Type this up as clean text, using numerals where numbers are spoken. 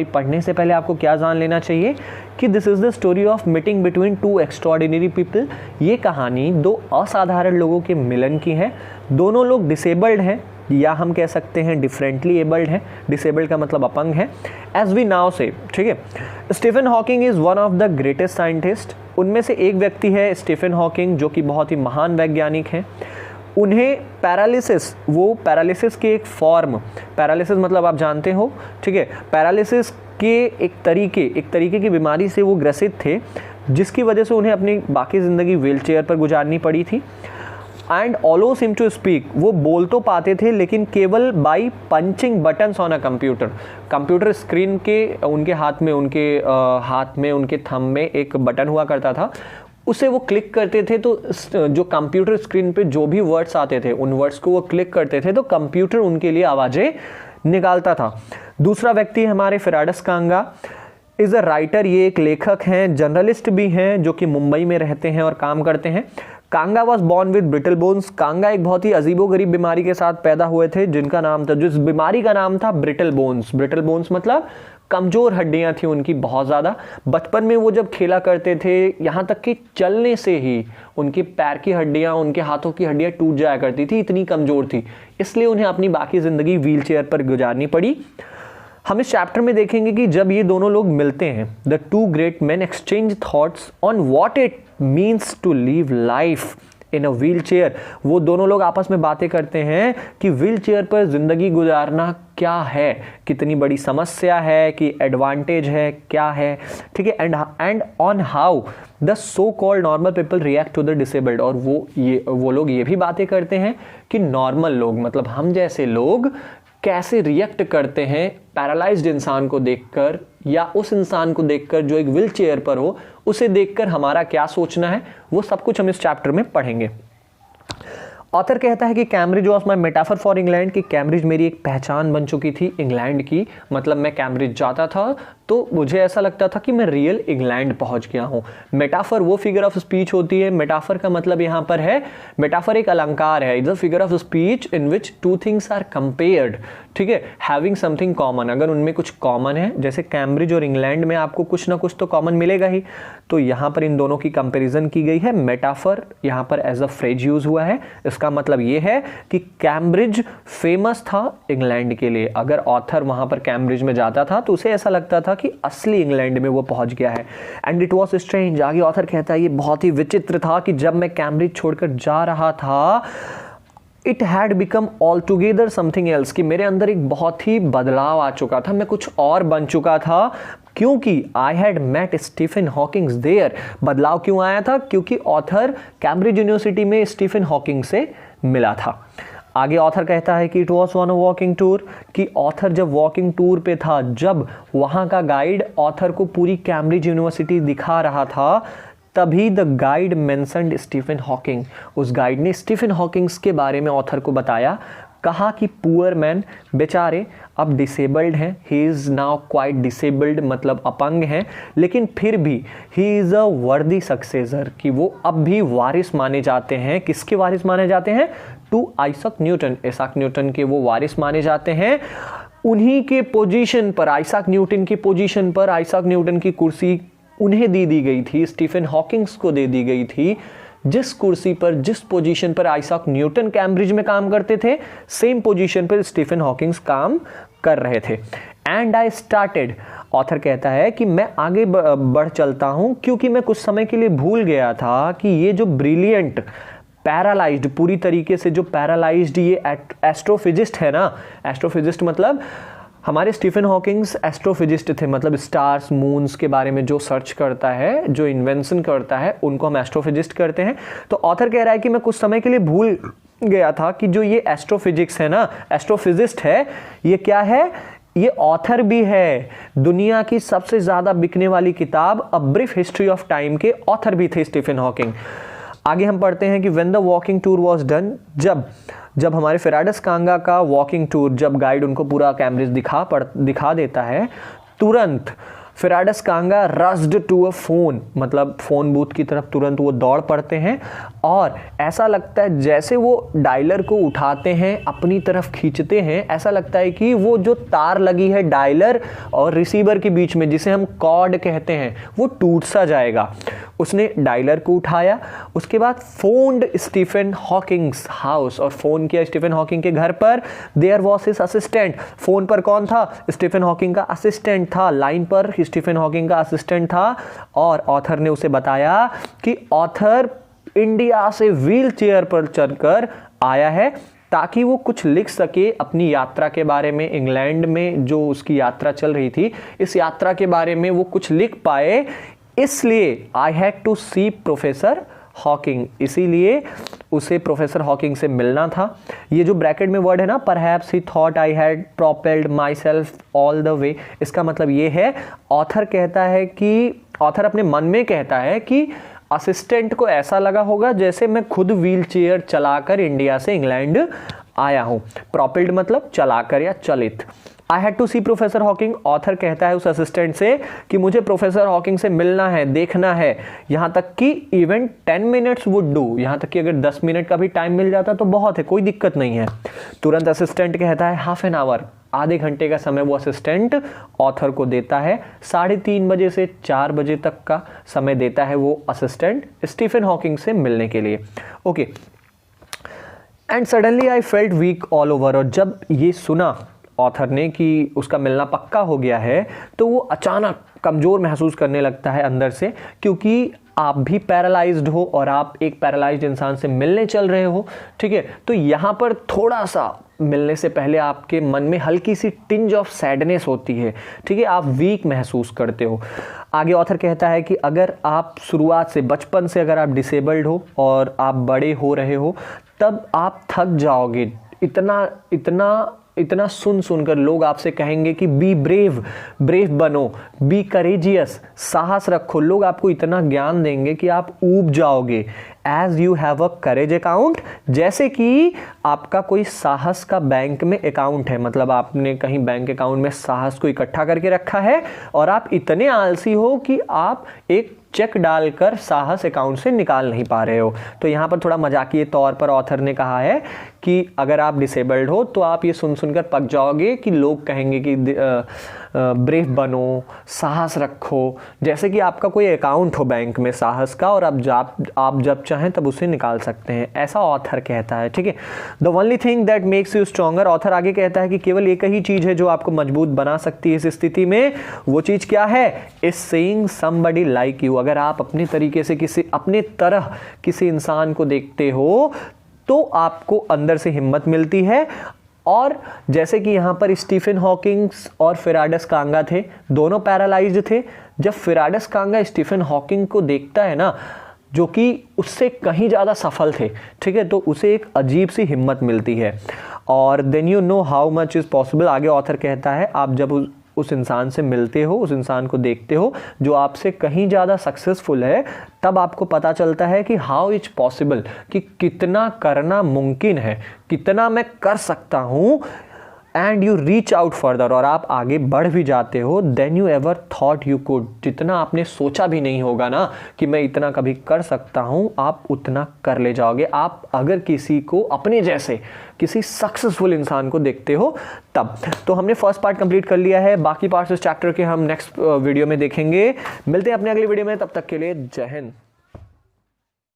पढ़ने से पहले आपको क्या जान लेना चाहिए कि this is the story of meeting between two extraordinary people. ये कहानी दो असाधारण लोगों के मिलन की है। दोनों लोग डिसेबल्ड हैं, या हम कह सकते हैं डिफरेंटली एबल्ड हैं। डिसेबल्ड का मतलब अपंग है, एज वी नाउ से, ठीक है। Stephen Hawking is one of the greatest scientist. उनमें से एक व्यक्ति है स्टीफन हॉकिंग, जो कि बहुत ही महान वैज्ञानिक हैं। उन्हें पैरालिसिस, वो पैरालिसिस की एक फॉर्म, पैरालिसिस मतलब आप जानते हो, ठीक है, पैरालिसिस के एक तरीके की बीमारी से वो ग्रसित थे, जिसकी वजह से उन्हें अपनी बाकी ज़िंदगी व्हीलचेयर पर गुजारनी पड़ी थी। And also seem to speak, वो बोल तो पाते थे लेकिन केवल by punching buttons on a computer screen के उनके हाथ में उनके थंब में एक बटन हुआ करता था, उसे वो क्लिक करते थे तो जो कंप्यूटर स्क्रीन पे जो भी वर्ड्स आते थे उन वर्ड्स को वो क्लिक करते थे तो कंप्यूटर उनके लिए आवाज़ें निकालता था। दूसरा व्यक्ति है हमारे फेराडस कांगा, इज़ अ राइटर, ये एक लेखक हैं, जर्नलिस्ट भी हैं, जो कि मुंबई में रहते हैं और काम करते हैं। Kanga was born with brittle bones. Kanga एक बहुत ही अजीबोगरीब बीमारी के साथ पैदा हुए थे, जिस बीमारी का नाम था ब्रिटल बोन्स। ब्रिटल बोन्स मतलब कमज़ोर हड्डियां थी उनकी बहुत ज़्यादा। बचपन में वो जब खेला करते थे, यहाँ तक कि चलने से ही उनके पैर की हड्डियां, उनके हाथों की हड्डियां टूट जाया करती थी, इतनी कमज़ोर थी, इसलिए उन्हें अपनी बाकी ज़िंदगी व्हीलचेयर पर गुजारनी पड़ी। हम इस चैप्टर में देखेंगे कि जब ये दोनों लोग मिलते हैं, the two great man exchange thoughts on what it means to live life in a wheel chair. वो दोनों लोग आपस में बातें करते हैं कि व्हील चेयर पर जिंदगी गुजारना क्या है, कितनी बड़ी समस्या है, कि एडवांटेज है, क्या है, ठीक है, and on how the so called normal people react to the disabled. और वो लोग ये भी बातें करते हैं कि नॉर्मल लोग, मतलब हम जैसे लोग, कैसे रिएक्ट करते हैं पैरालाइज्ड इंसान को देखकर, या उस इंसान को देखकर जो एक व्हील चेयर पर हो, उसे देखकर हमारा क्या सोचना है, वो सब कुछ हम इस चैप्टर में पढ़ेंगे। ऑथर कहता है कि Cambridge was my metaphor for England, कि कैम्ब्रिज मेरी एक पहचान बन चुकी थी इंग्लैंड की। मतलब मैं कैम्ब्रिज जाता था तो मुझे ऐसा लगता था कि मैं रियल इंग्लैंड पहुंच गया हूं। मेटाफर वो फिगर ऑफ स्पीच होती है, मेटाफर का मतलब यहां पर है, मेटाफर एक अलंकार है, is a figure of speech in which two things are compared, ठीक है, हैविंग समथिंग कॉमन। अगर उनमें कुछ कॉमन है, जैसे कैम्ब्रिज और इंग्लैंड में आपको कुछ ना कुछ तो कॉमन मिलेगा ही, तो यहां पर इन दोनों की कंपेरिजन की गई है। मेटाफर यहां पर एज अ फ्रेज यूज हुआ है। इसका मतलब यह है कि कैम्ब्रिज फेमस था इंग्लैंड के लिए। अगर ऑथर वहां पर कैम्ब्रिज में जाता था तो उसे ऐसा लगता था कि असली इंग्लैंड में वो पहुंच गया है। एंड इट वॉज स्ट्रेंज, आगे ऑथर कहता है ये बहुत ही विचित्र था कि जब मैं कैम्ब्रिज छोड़कर जा रहा था, it had become all together something else, कि मेरे अंदर एक बहुत ही बदलाव आ चुका था, मैं कुछ और बन चुका था, क्योंकि I had met Stephen Hawkings there. बदलाव क्यों आया था? क्योंकि ऑथर कैम्ब्रिज यूनिवर्सिटी में स्टीफन हॉकिंग से मिला था। आगे ऑथर कहता है कि it was on a walking tour, कि ऑथर जब वॉकिंग टूर पे था, जब वहाँ का गाइड ऑथर को पूरी कैम्ब्रिज यूनिवर्सिटी दिखा रहा था, तभी the guide mentioned Stephen Hawking. उस गाइड ने स्टीफन हॉकिंग्स के बारे में ऑथर को बताया, कहा कि पुअर मैन, बेचारे अब डिसेबल्ड हैं, he is now quite disabled, मतलब अपंग हैं, लेकिन फिर भी ही इज़ अ वर्दी सक्सेसर, कि वो अब भी वारिस माने जाते हैं। किसके वारिस माने जाते हैं? To Isaac Newton, Isaac Newton के वो वारिस माने जाते हैं। उन्हीं के पोजीशन पर, आइजैक न्यूटन की पोजीशन पर, आइजैक न्यूटन की कुर्सी उन्हें दी गई थी, स्टीफन हॉकिंग्स को दे दी गई थी। जिस कुर्सी पर, जिस पोजीशन पर आइजैक न्यूटन कैम्ब्रिज में काम करते थे, सेम पोजीशन पर स्टीफन हॉकिंग्स काम कर रहे थे। एंड आई स्टार्टेड, ऑथर कहता है कि मैं आगे बढ़ चलता हूं, क्योंकि मैं कुछ समय के लिए भूल गया था कि ये जो ब्रिलियंट, पैरालाइज्ड, पूरी तरीके से जो पैरालाइज्ड ये एस्ट्रोफिजिस्ट है ना, एस्ट्रोफिजिस्ट मतलब हमारे स्टीफन हॉकिंग्स एस्ट्रोफिजिस्ट थे, मतलब स्टार्स, मून्स के बारे में जो सर्च करता है, जो इन्वेंशन करता है, उनको हम एस्ट्रोफिजिस्ट करते हैं। तो ऑथर कह रहा है कि मैं कुछ समय के लिए भूल गया था कि जो ये एस्ट्रोफिजिक्स है ना, एस्ट्रोफिजिस्ट है, ये क्या है? ये ऑथर भी है। दुनिया की सबसे ज़्यादा बिकने वाली किताब a brief history of time के ऑथर भी थे स्टीफन हॉकिंग। आगे हम पढ़ते हैं कि when the walking tour was done, जब हमारे फेराडस कांगा का वॉकिंग टूर, जब गाइड उनको पूरा कैम्ब्रिज दिखा देता है, तुरंत फेराडस कांगा रस्ड टू अ फोन, मतलब फोन बूथ की तरफ तुरंत वो दौड़ पड़ते हैं और ऐसा लगता है जैसे वो डायलर को उठाते हैं अपनी तरफ खींचते हैं, ऐसा लगता है कि वो जो तार लगी है डायलर और रिसीवर के बीच में, जिसे हम कॉर्ड कहते हैं, वो टूट सा जाएगा। उसने डायलर को उठाया, उसके बाद फोन्ड स्टीफन हॉकिंग्स हाउस, और फोन किया स्टीफन हॉकिंग के घर पर। There was his assistant, phone पर कौन था? स्टीफन हॉकिंग का असिस्टेंट था, लाइन पर स्टीफन हॉकिंग का असिस्टेंट था। और ऑथर ने उसे बताया कि ऑथर इंडिया से व्हील चेयर पर चढ़कर आया है ताकि वो कुछ लिख सके अपनी यात्रा के बारे में। इंग्लैंड में जो उसकी यात्रा चल रही थी, इस यात्रा के बारे में वो कुछ लिख पाए, इसलिए I had to see professor Hawking, इसीलिए उसे प्रोफेसर हॉकिंग से मिलना था। ये जो ब्रैकेट में वर्ड है ना, perhaps he thought I had propelled my self all the way, इसका मतलब ये है, ऑथर कहता है कि ऑथर अपने मन में कहता है कि असिस्टेंट को ऐसा लगा होगा जैसे मैं खुद व्हील चेयर चलाकर इंडिया से इंग्लैंड आया हूं। प्रोपेल्ड मतलब चलाकर या चलित। I had to see professor Hawking, author कहता है उस असिस्टेंट से कि मुझे प्रोफेसर हॉकिंग से मिलना है, देखना है। यहां तक कि इवन 10 मिनट्स वुड डू, यहां तक कि अगर 10 मिनट का भी टाइम मिल जाता तो बहुत है, कोई दिक्कत नहीं है। तुरंत असिस्टेंट कहता है हाफ एन आवर, आधे घंटे का समय वो असिस्टेंट ऑथर को देता है। 3:30 बजे से 4 बजे तक का समय देता है वो असिस्टेंट स्टीफन हॉकिंग से मिलने के लिए। Okay, and suddenly I felt weak all over, और जब ये सुना ऑथर ने कि उसका मिलना पक्का हो गया है, तो वो अचानक कमज़ोर महसूस करने लगता है अंदर से, क्योंकि आप भी पैरालाइज्ड हो और आप एक पैरालाइज्ड इंसान से मिलने चल रहे हो, ठीक है। तो यहाँ पर थोड़ा सा मिलने से पहले आपके मन में हल्की सी टिंज ऑफ सैडनेस होती है, ठीक है, आप वीक महसूस करते हो। आगे ऑथर कहता है कि अगर आप शुरुआत से, बचपन से अगर आप डिसेबल्ड हो और आप बड़े हो रहे हो, तब आप थक जाओगे। इतना सुनकर लोग आपसे कहेंगे कि बी ब्रेव, ब्रेव बनो, बी करेजियस, साहस रखो। लोग आपको इतना ज्ञान देंगे कि आप ऊब जाओगे। As you have a courage account, जैसे कि आपका कोई साहस का बैंक में अकाउंट है, मतलब आपने कहीं बैंक अकाउंट में साहस को इकट्ठा करके रखा है और आप इतने आलसी हो कि आप एक चेक डालकर साहस अकाउंट से निकाल नहीं पा रहे हो। तो यहाँ पर थोड़ा मजाकिये तौर पर ऑथर ने कहा है कि अगर आप डिसेबल्ड हो तो आप ये सुनकर पक जाओगे कि लोग कहेंगे कि ब्रेव बनो, साहस रखो, जैसे कि आपका कोई अकाउंट हो बैंक में साहस का और आप जब चाहें तब उसे निकाल सकते हैं, ऐसा ऑथर कहता है, ठीक है। The only thing that makes you stronger, author आगे कहता है कि केवल एक ही चीज़ है जो आपको मजबूत बना सकती है इस स्थिति में। वो चीज़ क्या है? Is seeing somebody like you. अगर आप अपने तरीके से अपने तरह किसी इंसान को देखते हो तो आपको अंदर से हिम्मत मिलती है। और जैसे कि यहाँ पर स्टीफन हॉकिंग्स और फेराडस कांगा थे, दोनों पैरालाइज्ड थे। जब फेराडस कांगा स्टीफन हॉकिंग को देखता है ना, जो कि उससे कहीं ज़्यादा सफल थे, ठीक है, तो उसे एक अजीब सी हिम्मत मिलती है। और then you know how much is possible, आगे ऑथर कहता है, आप जब उस इंसान से मिलते हो, उस इंसान को देखते हो जो आपसे कहीं ज़्यादा सक्सेसफुल है, तब आपको पता चलता है कि हाउ इज पॉसिबल, कि कितना करना मुमकिन है, कितना मैं कर सकता हूँ। And you reach out further, और आप आगे बढ़ भी जाते हो, then you ever thought you could, जितना आपने सोचा भी नहीं होगा ना कि मैं इतना कभी कर सकता हूँ, आप उतना कर ले जाओगे। आप अगर किसी को अपने जैसे किसी सक्सेसफुल इंसान को देखते हो तब। तो हमने फर्स्ट पार्ट कंप्लीट कर लिया है, बाकी पार्ट्स इस चैप्टर के हम नेक्स्ट वीडियो में देखेंगे। मिलते हैं अपने अगले वीडियो में, तब तक के लिए जय हिंद।